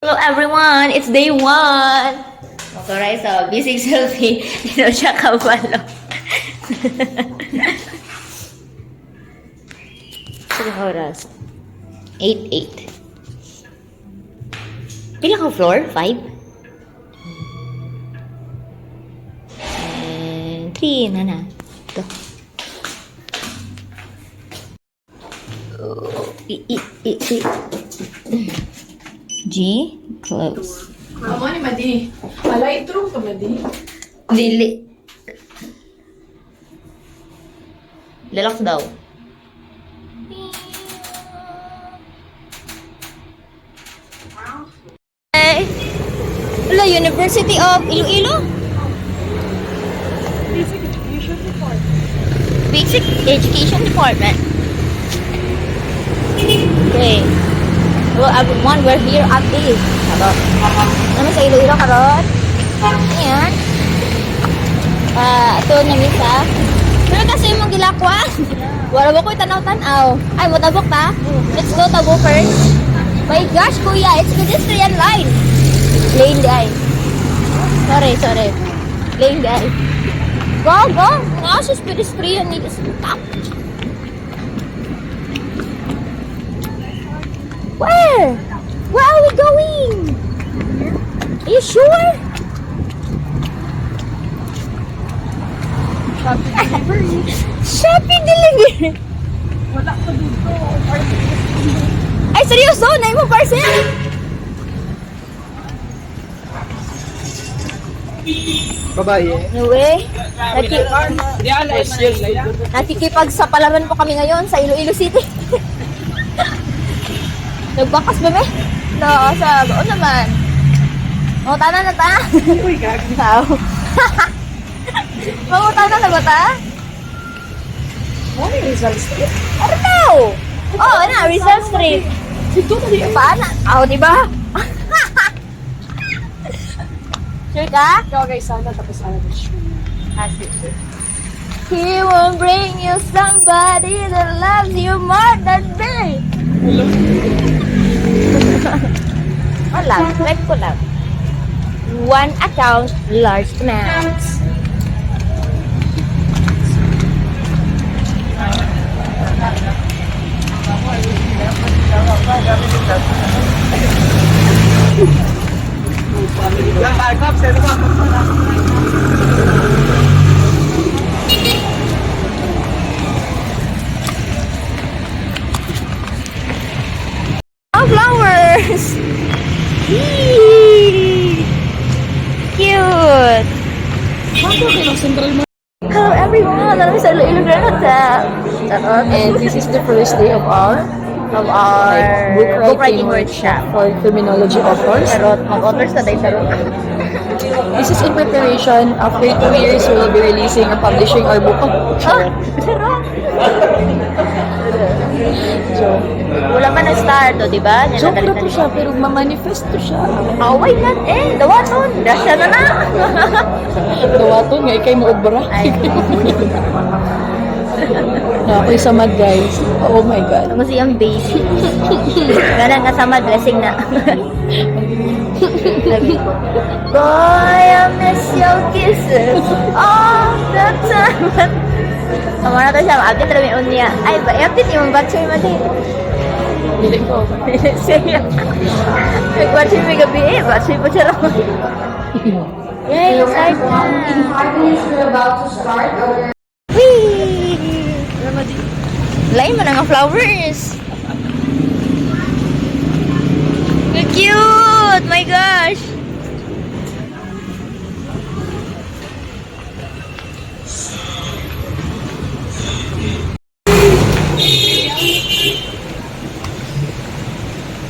Hello everyone! It's day 1! Motorized sa basic selfie. Dito siya kabalo. Sige oras. 8:08. Pila ka floor? 5? And 3 na. Ito. G, close. Amo ni Madi. Alay, true ka, Madi. Dili. Lalak daw. Hey. Wala, University of Iloilo? Basic Education Department. Basic Education Department. Okay. Well, everyone, we're here at this. Naman sa Iloilo karon. Ayan. Ito na misa. Pero kasi mong gilakwa. Wala ba ko'y tanaw-tanaw. Ay, mo tabok ta? Let's go tabo first. My gosh, kuya, it's pedestrian line. Lane guy. Sorry. Lane guy. Go. Nasa pedestrian need to stop. Where? Where are we going? Are you sure? Shopping delivery. Wala ka dito. Ay, seryoso? Nain mo parcel? Babae. No way. Nakikipagsapalaran po kami ngayon sa Iloilo City. Nagbakas ba, me? No, sa doon naman. Mangutana na ta? Uy, gagi. Tao. Mangutana na ba ta? Ano yung Rizal Street? I don't know. Oh, na, Rizal Street. Ito na di. Paano? Oh, diba? Sure ka? Ikaw guys, sana tapos ano na siya. He will bring you somebody that loves you more than me. Wala, like ko lang. One account, large amounts. Oh, flowers! Yee! Cute! Saan ka ng Central Market? Hello everyone! Alam sa Iloilo Granada! And this is the first day of our book writing workshop. for criminology authors. Tarot, mag-authors na tayo tarot. This is in preparation. After 2 years, we will be releasing and publishing our book. Oh, tarot! So, Wala man na-start, o, diba? joke na to siya, pero mamanifesto siya. Oh, why not? Dawaton! Dasya na na! Dawaton nga, ikay maobra. Ay, Na ako'y samad, guys. Oh my God. ako siyang baby. Ganang kasama, dressing na. Sabi ko, boy, I miss your kisses all the time. Sama na to siya, maabit na may unya. Ay, ba, i-update yung batchoy mo din. Hindi ko. Siya. Nag-batchoy may gabi batchoy po siya lang. Yay, start na. In 5 minutes, we're about to start our Whee! Lain mo na nga flowers. Cute! My gosh!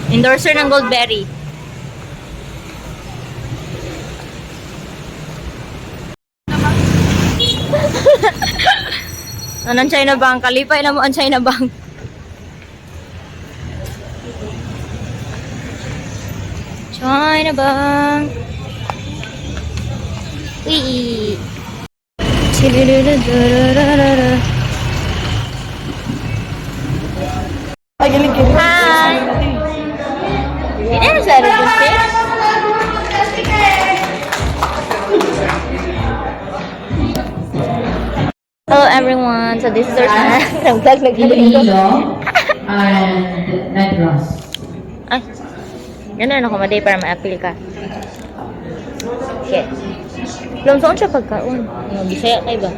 Endorser ng Goldberry. Anong China Bank? Kalipay na mo ang China Bank. China Bank. Wee. Ay, galing. Hi! Hindi na sa Aerobuste? naman sa visitors na nag-vlog dito. Iloilo and Negros. Ay, ganun ako maday para ma-appeal ka. Okay. Alam saan siya pagkaon? Yung Bisaya kayo ba?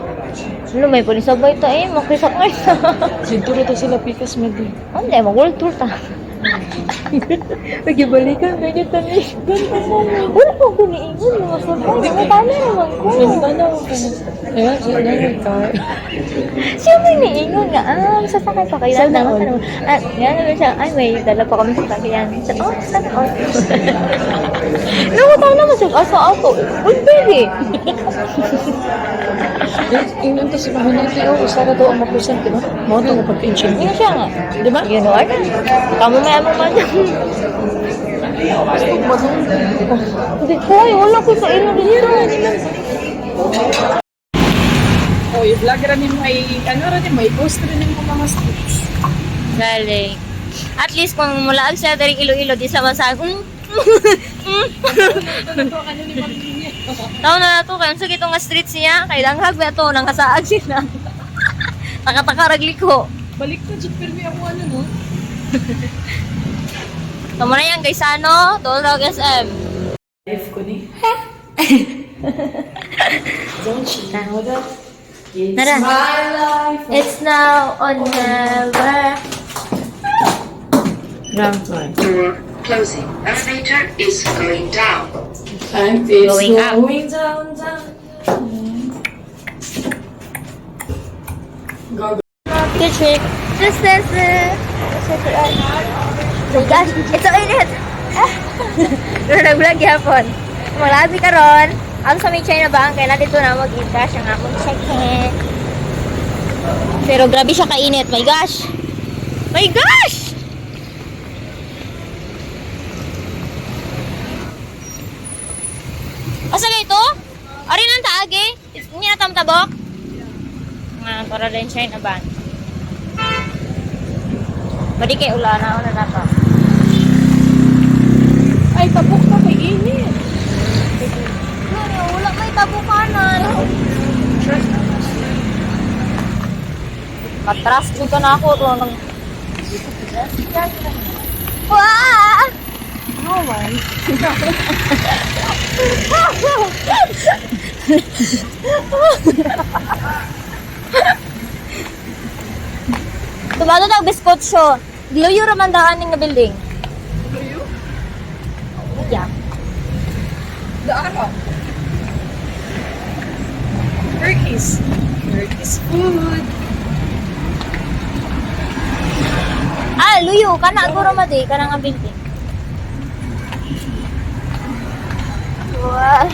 Ano, may punisabay ta eh, makrisak nga isa. Siguro to sila pikas madi. Ano, mag-world tour ta. Pag-ibalikan, medyo tamis. Wala ko guniingon, mga surprise. Matala naman ko. Nagtanaw ko na. Ayan, siya na yung car. Siya may niingon nga, sasakay pa kayo. Sana all. Yan naman siya, ay may dala pa kami sa sakyan. Sana all. Nakataw naman siya, asa ako. Uy, pwede. Ingnan to si Mahonete, usara daw ang mapresent, di ba? Mga ito, pag-pinching. Yun siya nga. Di ba? You know, ano? Kamu may amo man. Hindi ko, wala ko sa ino dito. Oh, yung vlog rin yung may, ano rin yung may post rin yung mga streets. Galing. At least kung mula siya dari Iloilo, di sa masag. Taon na to kayo sa gitong nga streets niya. Kay langhag na to, nang kasaag sila. Taka-taka ragliko. Balik na, Jit, pero may ako ano, no? Tama na yan guys, ano? Tulog SM. Life ko ni. Don't you know that? It's Nara. my life. It's now or never. Ground floor. Door closing. Elevator is going down. And it's Going up. going down, down. Go, go. Good trick. This is oh gosh, it's so init. Pero nag-vlog yapon. Malabi ka ron. Ang sa may China Bank, kaya natin ito na mag-cash ang among check-in. Pero grabe siya kainit. My gosh! My gosh! Asa ka ito? Arin ang taagi? Hindi na tamtabok? Para rin China Bank. Madi kay ulana na to. Ay, tabok na kay init. Wala may tabukanan. Matras ko na ako to ng. Wah! Tumato daw biskotso. Luyo raman daan ng building. Luyo? Yeah. Daan ako. Turkeys. Turkeys food. Ah, luyo. Kana guro madi. Kana nga building. Wow.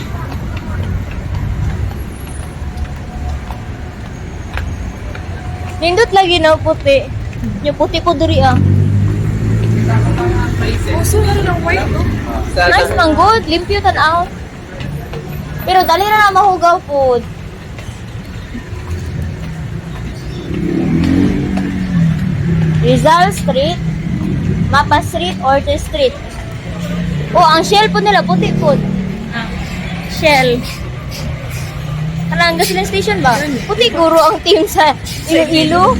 Nindot lagi na puti. Yung puti ko diri ah. Puso na rin ang white, no? Nice man good. Limpyo tanaw. Pero dali na mahugaw food. Rizal Street, Mapa Street, Orte Street. Oh, ang shell po nila, puti po. Shell. Anong gasoline station ba? Puti guro ang team sa Iloilo.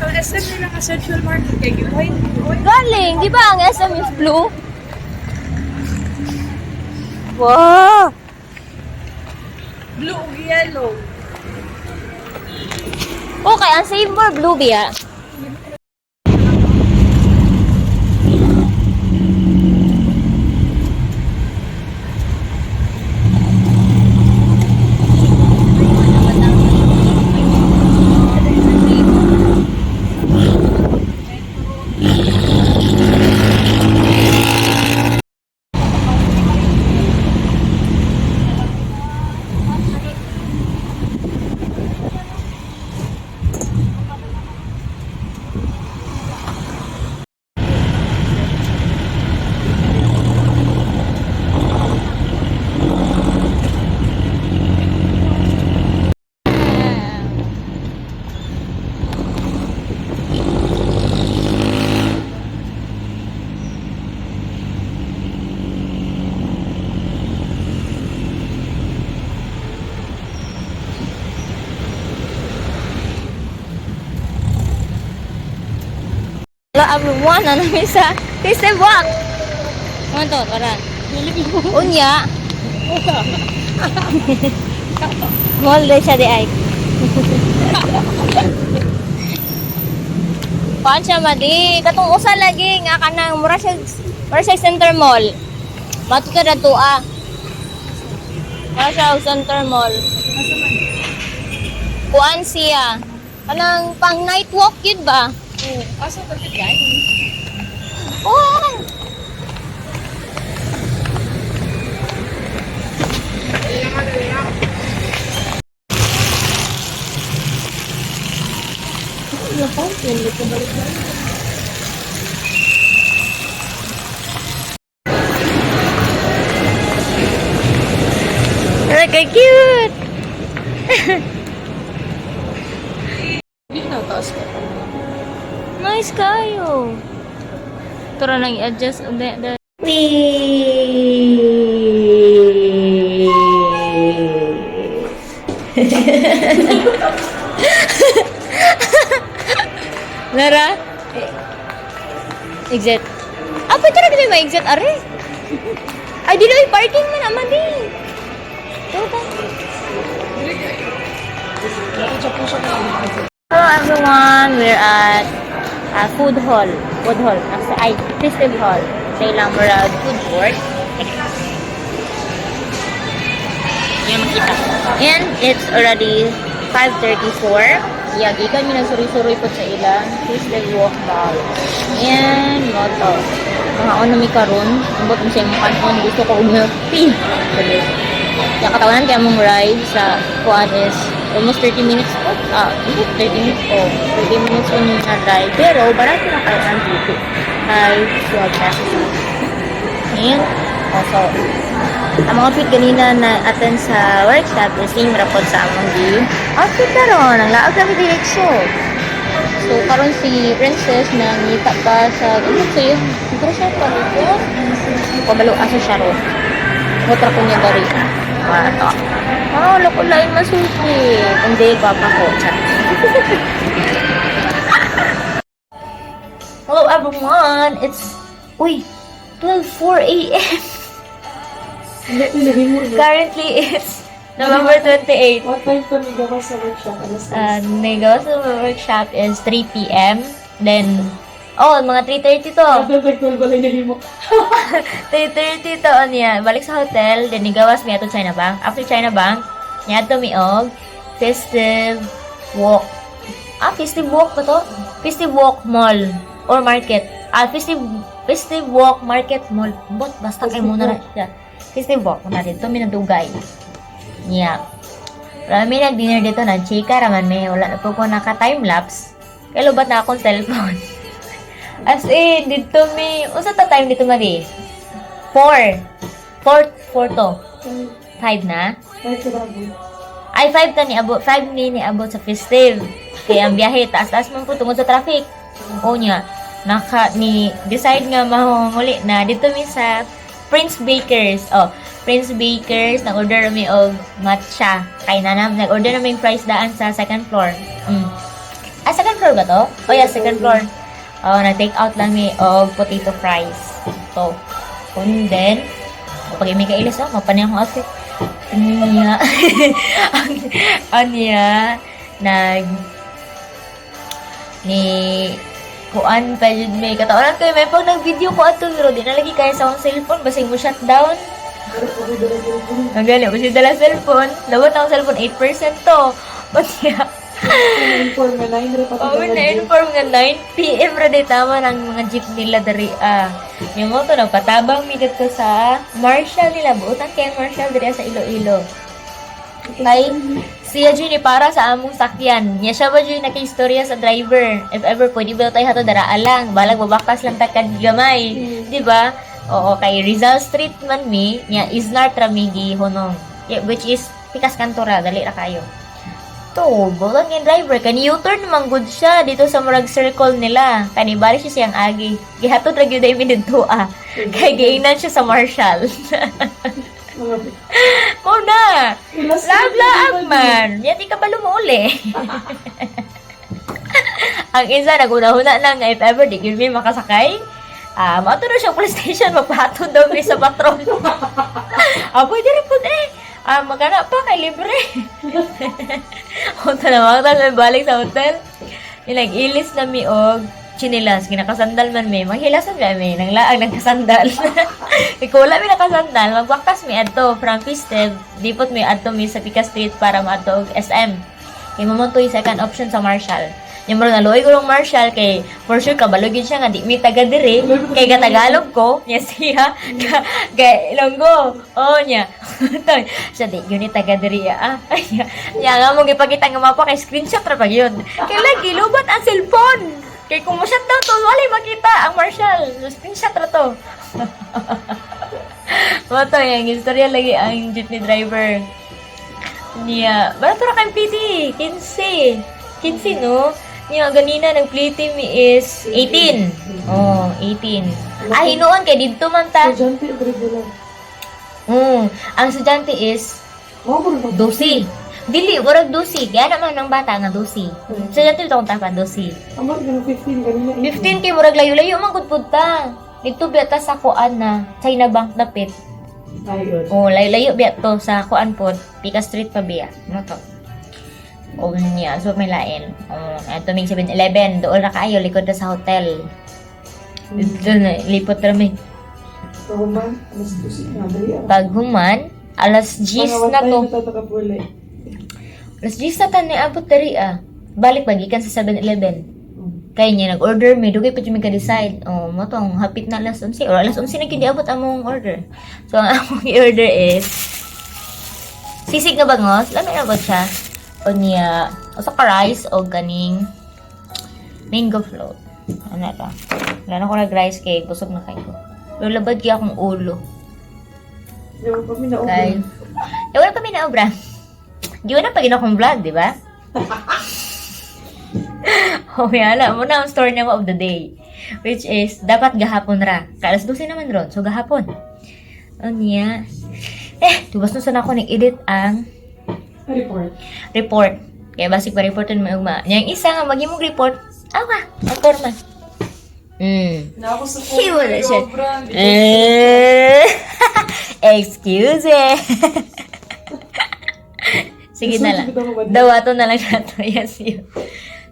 Ang SM nila nga Central Market kay white. Galing, di ba ang SM is blue? Wow! Blue o yellow. Okay, ang same more blue biya. Hello everyone, ano namin sa System Walk. Ano to, tara. Unya. Mall day siya di ay. Paan siya madi? Katong usa lagi nga kanang mura siya Center Mall. Matuto na to Mura siya Center Mall. Kuan siya. Kanang pang night walk yun ba? Asa perfect guys? Oh! Look, how cute! Hindi na taas ka. Nice kayo. Tara nang i-adjust ulit. Lara? Exit. Ah, pwede na din ma-exit, are? Ay, di na parking man naman din. Hello everyone, we're at food hall. Food hall. Ay, System Hall. Sa ilang murag food court. Yan makita. And it's already 5:34. Yagi kami nagsuri-suri po sa ilang System Walk Mall. And moto. Mga ono mi karon, ambot mo siya mga kanon. Gusto ko milk tea. Kaya katawanan kaya mong ride sa kuan is almost 30 minutes po. 30 minutes po. 30 minutes po na ride. Pero, barato na kayo ng dito. Ay, 12 pesos. And, also, ang mga fit kanina na attend sa workshop is same rapod sa among di. Outfit na ron. Ang laag kami direksyo. So, karon si Princess na ngita pa sa ano sa'yo? Siguro siya pa ito. Pabalo aso siya ron. Motra ko niya dari. Mato. Oh, loko lain masuki. Hindi, papa ko. Hello everyone. It's 12:04 a.m. Currently it's November 28. What time pa nigaw ka sa workshop? Nego sa workshop is 3 p.m. Then, mga 3:30 to. Nagtagtag balay na himo. 3:30 to niya. Balik sa hotel. Then, nigawas mi ato China Bank. After China Bank, niya ato mi og Festive Walk. Festive Walk ba to? Festive Walk Mall or Market. Festive Walk Market Mall. Basta kayo muna na siya. Festive Walk. Na dito, minadugay. Niya. Rami nag-dinner dito na chika raman may. Wala na po ko naka-time-lapse. Kaya lubat na akong cellphone. As in, dito may... Unsa ta time dito nga di? 4 to. 5 na? Ay, 5 ta ni abot. 5 ni abot sa festive. Kaya ang biyahe, taas-taas man po tungod sa traffic. O niya, decide nga mahuli na. Dito mi sa Prince Bakers. Prince Bakers, nag-order kami og matcha. Kaya nag-order namin price daan sa second floor. Second floor ba to? Yeah, second floor. Nag-take out lang mi og potato fries. So, and then, pag may kailis, mapanay akong outfit. Anya, kuan pa yun may kataonan kayo may pag nag-video ko ato pero di na lagi kaya sa akong cellphone basig mo shutdown. Ang galing ko siya dala cellphone. Lawat na akong cellphone 8% to. But yeah. Na-inform nga 9 na-inform nga 9 p.m. ra day tama ng mga jeep nila dari yung mo to nagpatabang mi dito sa Marshall nila buutan kay Marshall diri sa Iloilo. Kay siya dyan para sa among sakyan. Niya siya ba dyan naka-istorya sa driver. If ever pwede ba tayo hato daraan lang. Balag babaktas lang takad gamay. Diba? Oo, kay Rizal Street man niya Isnar Tramigi Honong. Yeah, which is Pikas Kantora. Dali ra kayo. To, bulan yung driver. Kani U-turn naman good siya dito sa Murag Circle nila. Kani bali siya siyang agi. Gihatod ra gyud ay minudto Kay gainan siya sa Marshall. Muna! Laag-laag man! Yan, di ka ba lumuuli? Ang isa, naguna-huna na nga if ever di yun may makasakay. Mato na siya police station, magpahatod daw may sa patron. Pwede rin po maghanap pa kay libre. Punta na mga balik sa hotel. Yung nag-ilis na mi og chinilas, kinakasandal man may, maghilasan ba may, nanglaag nagkasandal. Ikula mi nakasandal, magbaktas mi adto from Pisteb, dipot mi adto mi sa Pica Street para maadto og SM. Kay mamontoy second option sa Marshall. Yung mga naluoy ko ng Marshall kay for sure kabalogin siya nga di mi taga diri kay Tagalog ko niya siya kay Ilonggo niya siya di yun ni taga diri niya nga mong ipakita nga mapa kay screenshot ra pag yun kay lagi lubat ang cellphone kay kung mo shut down to wala makita ang Marshall screenshot ra to moto yung istorya lagi ang jeepney driver niya barato ra kay PT 15 no. Niya ganina nag-play mi is 18. 18. Hinuon kay didto man ta. Estudyante o regular? Ang estudyante is 12. Dili, murag 12. Kaya naman ng bata nga 12. Estudyante itong tapan 12. Amor, ganun 15 kanina. 15 kay murag layo-layo man gud pud ta. Dito biyata sa kuan na China Bank dapit. Ayun. Layo-layo biyato sa kuan pod, Pica Street pa biya. Ano to? Niya, so may lain. Tuming 7-Eleven, doon na kayo, likod na sa hotel. Doon na, lipot kami. Pahuman, alas 12 na, dali ah. Pag human, alas 10 na to. Alas 10 na to, niabot dari Balik bagikan sa 7-Eleven. Kaya niya, nag-order may dugay pa dyan may ka-decide. Mo to, ang hapit na alas 11. Or alas 11 na kiniabot among order. So, ang among i-order is sisig na bangos. Lami na ba siya? O niya, o sa rice o ganing mango float. Ano ito? Wala ko nag-rice cake. Busog na kayo. Pero labad kaya akong ulo. Yung kami na Okay. Wala kami na obra. Di na pag akong vlog, di ba? Yala mo na ang story niya of the day. Which is, dapat gahapon ra. Kalas 12 naman ron. So, gahapon. O niya. Tubas na sana ako nag-edit ang report. Kaya basic pa reportin mo yung yung isa nga magimong report. Ang forma. Ako sa Hiwa na siya. Excuse Sige na lang. Dawato na lang siya to. Yes, yun.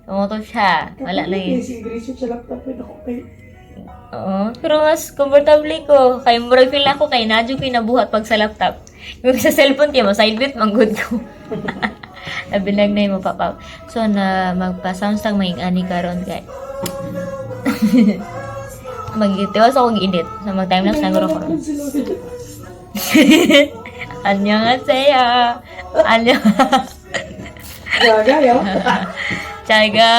Tumoto siya. Wala lang yun. Screenshot sa laptop yun ako kay... Oo. Pero mas comfortable ko. Kaya murag feel ako kay nadyo ko nabuhat pag sa laptop. Yung sa cellphone kaya mo, side bit, manggod ko. Nabilag na yung mapapaw. So, na magpa-sounds lang may ani karon kay. Magitiwas akong edit. So, mag-timelapse na guro ko. Annyeonghaseyo. Gaga, yaw. Chaga.